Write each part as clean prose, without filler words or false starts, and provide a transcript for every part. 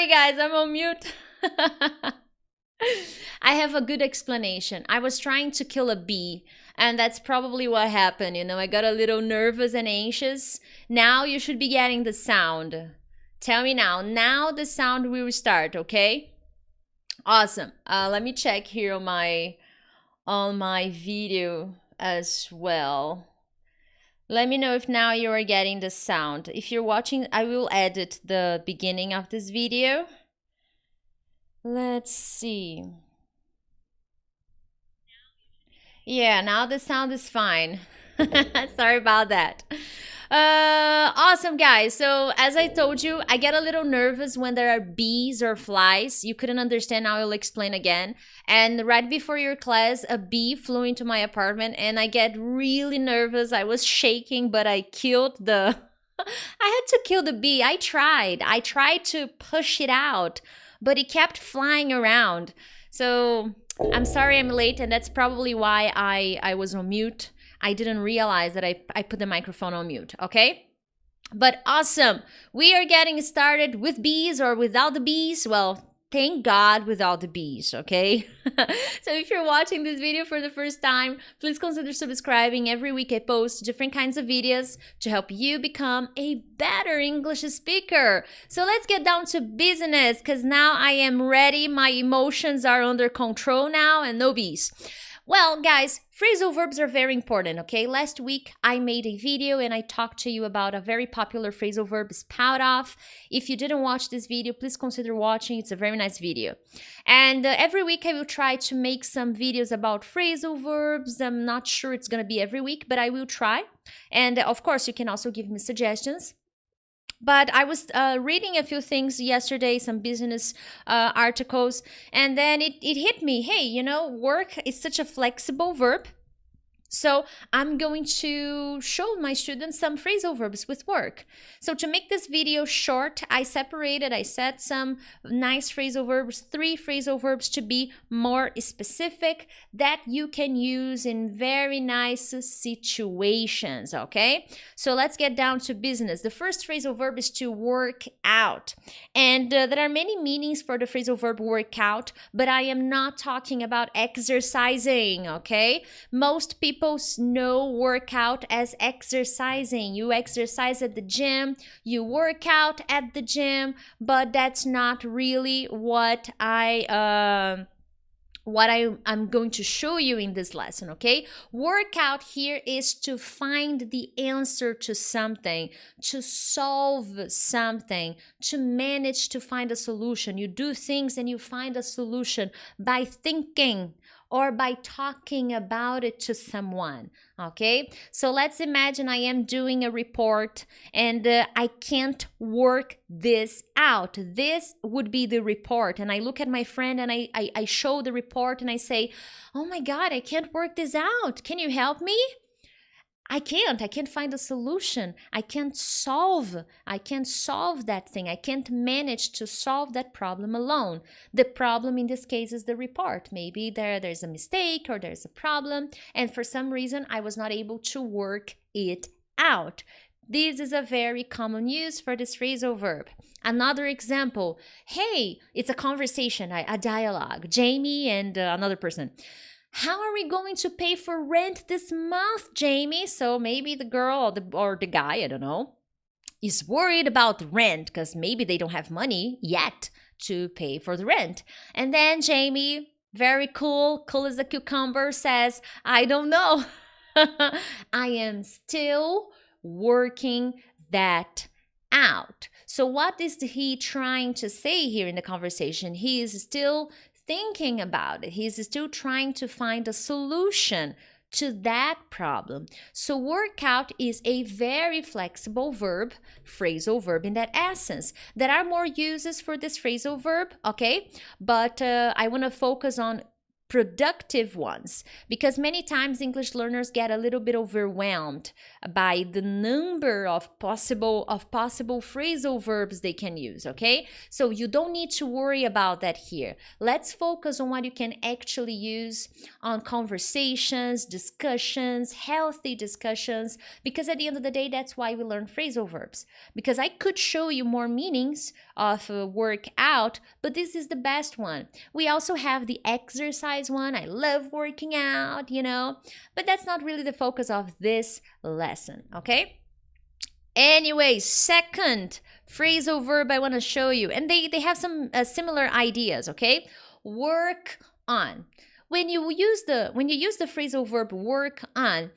guys, I'm on mute. I have a good explanation. I was trying to kill a bee, and that's probably what happened. I got a little nervous and anxious. Now you should be getting the sound. Tell me now. Now the sound will start, okay? Awesome. Let me check here on my video as well. Let me know if now you are getting the sound. If you're watching, I will edit the beginning of this video. Let's see. Yeah, now the sound is fine. Sorry about that. Awesome, guys. So as I told you, I get a little nervous when there are bees or flies. You couldn't understand, now I'll explain again. And right before your class, a bee flew into my apartment and I get really nervous. I was shaking, but I killed the... I had to kill the bee. I tried to push it out, but it kept flying around. So I'm sorry I'm late, and that's probably why I was on mute. I didn't realize that I put the microphone on mute, okay? But awesome. We are getting started with bees or without the bees. Well, thank God without the bees, okay? So if you're watching this video for the first time, please consider subscribing. Every week I post different kinds of videos to help you become a better English speaker. So let's get down to business, because now I am ready. My emotions are under control now, and no bees. Well, guys, phrasal verbs are very important, okay? Last week, I made a video and I talked to you about a very popular phrasal verb, spout off. If you didn't watch this video, please consider watching. It's a very nice video. And every week, I will try to make some videos about phrasal verbs. I'm not sure it's going to be every week, but I will try. And of course, you can also give me suggestions. But I was reading a few things yesterday, some business articles, and then it hit me. Hey, work is such a flexible verb. So I'm going to show my students some phrasal verbs with work. So to make this video short, I set some nice phrasal verbs, 3 phrasal verbs to be more specific that you can use in very nice situations, okay? So let's get down to business. The first phrasal verb is to work out. And there are many meanings for the phrasal verb work out, but I am not talking about exercising, okay? Most people know workout as exercising. You exercise at the gym, you work out at the gym, but that's not really what I'm going to show you in this lesson, okay? Workout here is to find the answer to something, to solve something, to manage to find a solution. You do things and you find a solution by thinking or by talking about it to someone, okay? So let's imagine I am doing a report and I can't work this out. This would be the report. And I look at my friend and I show the report and I say, oh my God, I can't work this out. Can you help me? I can't find a solution. I can't solve that thing. I can't manage to solve that problem alone. The problem in this case is the report. Maybe there's a mistake or there's a problem, and for some reason I was not able to work it out. This is a very common use for this phrasal verb. Another example, hey, it's a conversation, a dialogue. Jamie and another person. How are we going to pay for rent this month, Jamie? So maybe the girl or the guy, I don't know, is worried about rent because maybe they don't have money yet to pay for the rent. And then Jamie, very cool as a cucumber, says, I don't know. I am still working that out. So what is he trying to say here in the conversation? He is still thinking about it. He's still trying to find a solution to that problem. So workout is a very flexible verb, phrasal verb in that essence. There are more uses for this phrasal verb, okay? But I want to focus on productive ones, because many times English learners get a little bit overwhelmed by the number of possible phrasal verbs they can use, okay? So you don't need to worry about that here. Let's focus on what you can actually use on conversations, discussions, healthy discussions, because at the end of the day, that's why we learn phrasal verbs. Because I could show you more meanings of work out, but this is the best one. We also have the exercise one. I love working out, you know, but that's not really the focus of this lesson, okay? Anyway, second phrasal verb I want to show you, and they have some similar ideas, okay? Work on. When you use the phrasal verb work on,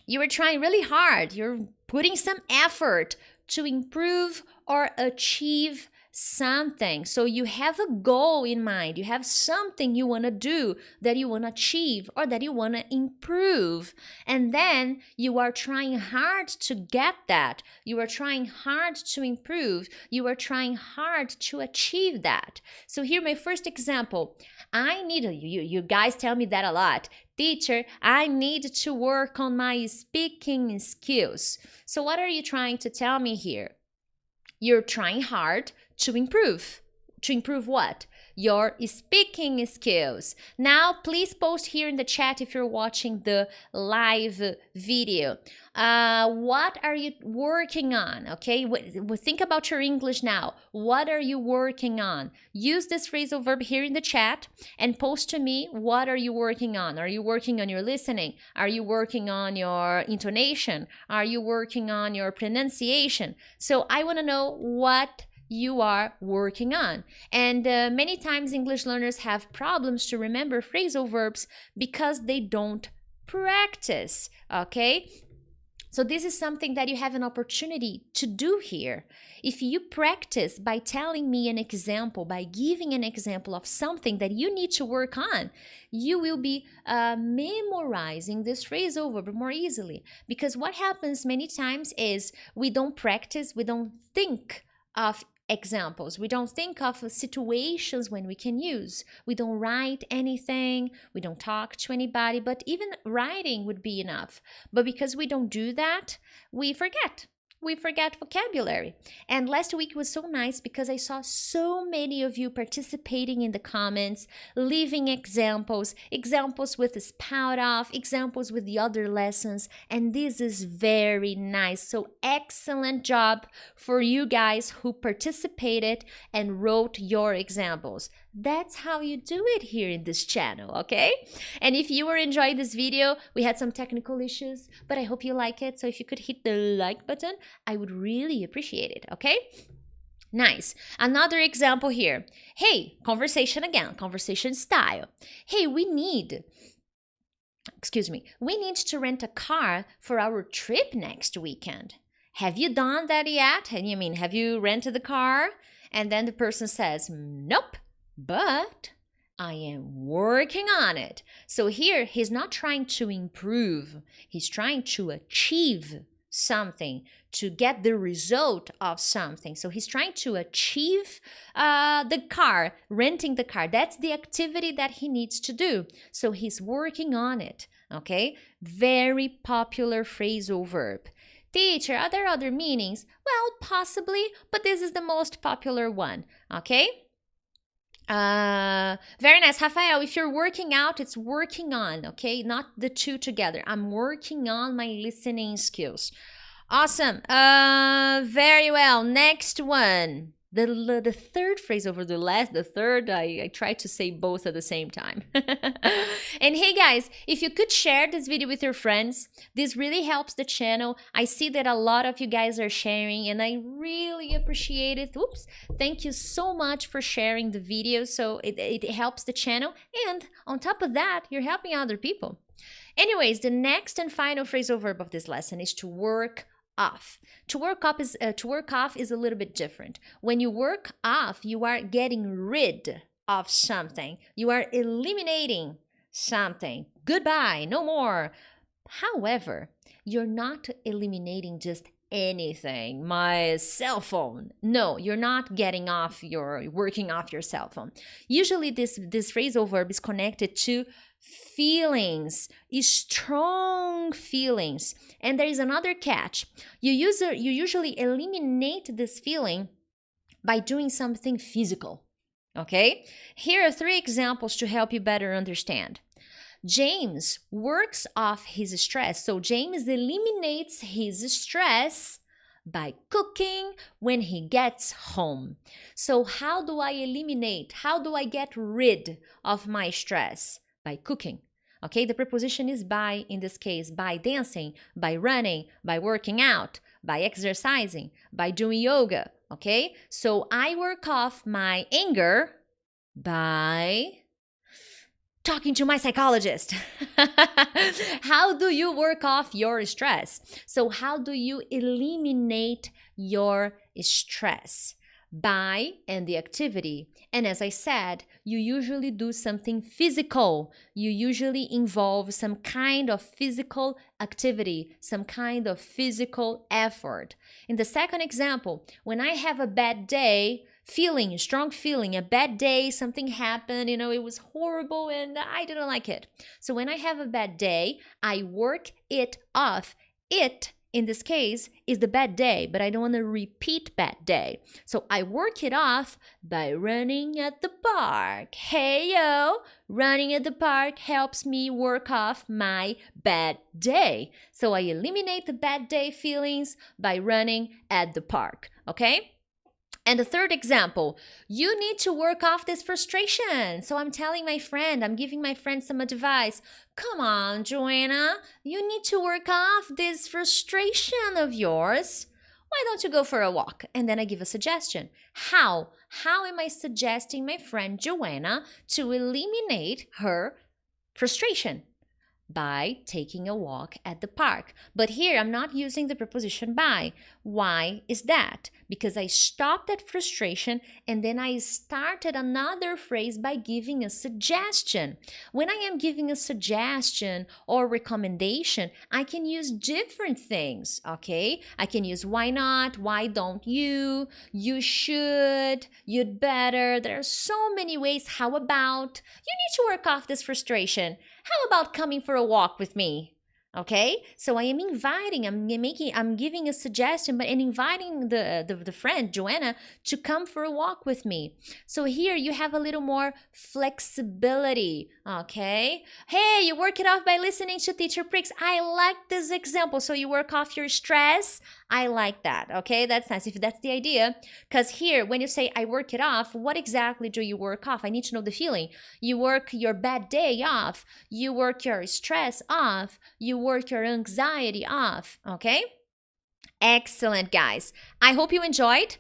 you are trying really hard. You're putting some effort to improve or achieve something. So you have a goal in mind. You have something you want to do, that you want to achieve, or that you want to improve. And then you are trying hard to get that. You are trying hard to improve. You are trying hard to achieve that. So here, my first example. I need, you guys tell me that a lot. Teacher, I need to work on my speaking skills. So what are you trying to tell me here? You're trying hard to improve. To improve what? Your speaking skills. Now, please post here in the chat if you're watching the live video. What are you working on? Okay, think about your English now. What are you working on? Use this phrasal verb here in the chat and post to me, what are you working on? Are you working on your listening? Are you working on your intonation? Are you working on your pronunciation? So I want to know what you are working on. And many times English learners have problems to remember phrasal verbs because they don't practice, okay? So this is something that you have an opportunity to do here. If you practice by telling me an example, by giving an example of something that you need to work on, you will be memorizing this phrasal verb more easily. Because what happens many times is we don't practice, we don't think of examples. We don't think of situations when we can use. We don't write anything. We don't talk to anybody, but even writing would be enough. But because we don't do that, we forget. We forget vocabulary. And last week was so nice because I saw so many of you participating in the comments, leaving examples with the spout off, examples with the other lessons, and this is very nice. So excellent job for you guys who participated and wrote your examples. That's how you do it here in this channel, okay? And if you were enjoying this video, we had some technical issues, but I hope you like it. So if you could hit the like button, I would really appreciate it, okay? Nice. Another example here. Hey, conversation again, conversation style. Hey, we need to rent a car for our trip next weekend. Have you done that yet? And you mean, have you rented the car? And then the person says, nope. But I am working on it. So here, he's not trying to improve. He's trying to achieve something, to get the result of something. So he's trying to achieve the car, renting the car. That's the activity that he needs to do. So he's working on it, okay? Very popular phrasal verb. Teacher, are there other meanings? Well, possibly, but this is the most popular one, okay? Very nice. Rafael, if you're working out, it's working on, okay? Not the two together. I'm working on my listening skills. Awesome. Very well. Next one. The third phrase over the third, I tried to say both at the same time. And hey guys, if you could share this video with your friends, this really helps the channel. I see that a lot of you guys are sharing and I really appreciate it. Oops. Thank you so much for sharing the video. So it helps the channel. And on top of that, you're helping other people. Anyways, the next and final phrasal verb of this lesson is to work off. To work off is a little bit different. When you work off, you are getting rid of something. You are eliminating something. Goodbye, no more. However, you're not eliminating just anything, my cell phone. No, you're not working off your cell phone. Usually this phrasal verb is connected to feelings, strong feelings. And there is another catch. You usually eliminate this feeling by doing something physical. Okay? Here are 3 examples to help you better understand. James works off his stress. So James eliminates his stress by cooking when he gets home. So how do I get rid of my stress? By cooking. Okay, the preposition is by, in this case, by dancing, by running, by working out, by exercising, by doing yoga. Okay, so I work off my anger by talking to my psychologist. How do you work off your stress? So how do you eliminate your stress? By and the activity. And as I said, you usually do something physical. You usually involve some kind of physical activity, some kind of physical effort. In the second example, when I have a bad day, strong feeling, a bad day, something happened, it was horrible and I didn't like it. So when I have a bad day, I work it off. It, in this case, is the bad day, but I don't want to repeat bad day. So I work it off by running at the park. Hey, yo, running at the park helps me work off my bad day. So I eliminate the bad day feelings by running at the park, okay? And the third example, you need to work off this frustration. So I'm giving my friend some advice. Come on, Joanna, you need to work off this frustration of yours. Why don't you go for a walk? And then I give a suggestion. How? How am I suggesting my friend Joanna to eliminate her frustration? By taking a walk at the park. But here I'm not using the preposition by. Why is that? Because I stopped at frustration and then I started another phrase by giving a suggestion. When I am giving a suggestion or recommendation, I can use different things, okay? I can use why not, why don't you should, you'd better. There are so many ways. How about, you need to work off this frustration. How about coming for a walk with me? Okay, so I am inviting, I'm giving a suggestion, and inviting the friend Joanna to come for a walk with me. So here you have a little more flexibility. Okay, hey, you work it off by listening to Teacher Prix. I like this example. So you work off your stress. I like that. Okay, that's nice if that's the idea. Because here, when you say I work it off, what exactly do you work off? I need to know the feeling. You work your bad day off. You work your stress off. You work your anxiety off. Okay? Excellent, guys. I hope you enjoyed.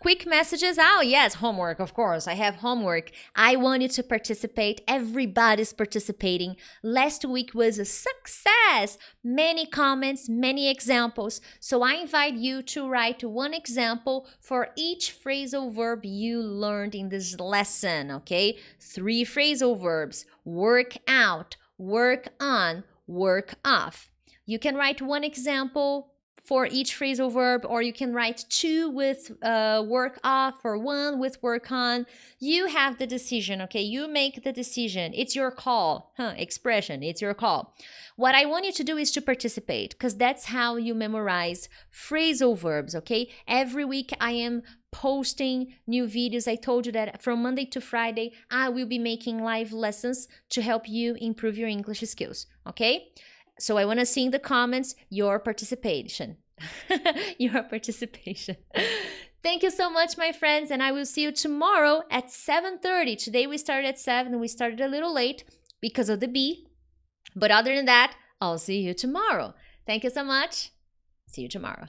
Quick messages. Oh, yes, homework, of course. I have homework. I want you to participate. Everybody's participating. Last week was a success. Many comments, many examples. So I invite you to write one example for each phrasal verb you learned in this lesson, okay? 3 phrasal verbs. Work out, work on, work off. You can write one example for each phrasal verb, or you can write 2 with work off or 1 with work on. You have the decision, okay? You make the decision. It's your call. Expression, it's your call. What I want you to do is to participate, because that's how you memorize phrasal verbs, okay? Every week I am posting new videos. I told you that from Monday to Friday, I will be making live lessons to help you improve your English skills, okay? So I want to see in the comments your participation. Your participation. Thank you so much, my friends, and I will see you tomorrow at 7:30. Today we started at 7. We started a little late because of the bee. But other than that, I'll see you tomorrow. Thank you so much. See you tomorrow.